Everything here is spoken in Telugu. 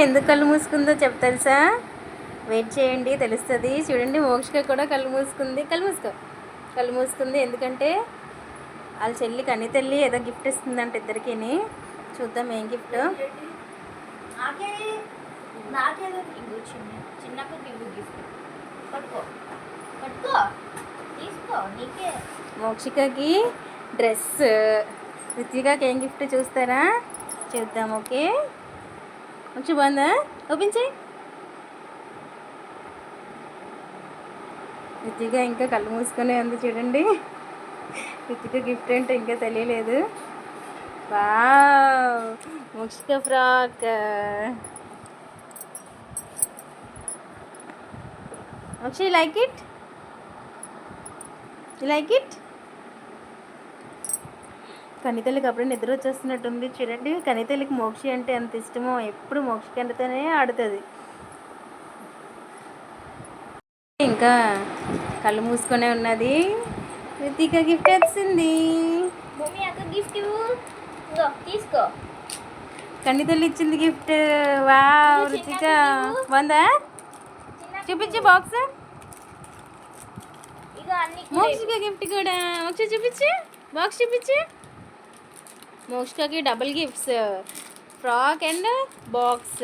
ఎందుకు కళ్ళు మూసుకుందో తెలుసా? వెయిట్ చేయండి, తెలుస్తుంది. చూడండి, మోక్షిక కూడా కళ్ళు మూసుకుంది. కళ్ళు మూసుకుంది ఎందుకంటే వాళ్ళ చెల్లి కని తల్లి ఏదో గిఫ్ట్ ఇస్తుందంట ఇద్దరికి. చూద్దాం ఏం గిఫ్ట్. మోక్షికకి డ్రెస్, రితికాకి ఏం గిఫ్ట్ చూస్తారా? చూద్దాం. ఓకే, మంచి బాగుందా? ఓపెన్ చేయి. రితిక ఇంకా కళ్ళు మూసుకొని ఉంది చూడండి. రితిక గిఫ్ట్ ఏంటో ఇంకా తెలియలేదు. Wow, Mokshika frock. Mokshi, like it? కనితల్లికి అప్పుడే నిద్ర వచ్చేస్తున్నట్టుంది. చూడండి, కనితల్లికి మోక్షి అంటే ఎంత ఇష్టమో, ఎప్పుడు మోక్షి కంటతోనే ఆడుతుంది. ఇంకా కళ్ళు మూసుకొనే ఉన్నది. రితిక గిఫ్ట్ వచ్చింది. తీసుకో, కనితల్లి ఇచ్చింది గిఫ్ట్. వావ్, రితిక బాగుందా? చూపించు బాక్స్. మోక్షిక గిఫ్ట్ కూడా. మోక్ష చూపించు, బాక్స్ చూపించు. మోక్షికకి double gifts, frock and box.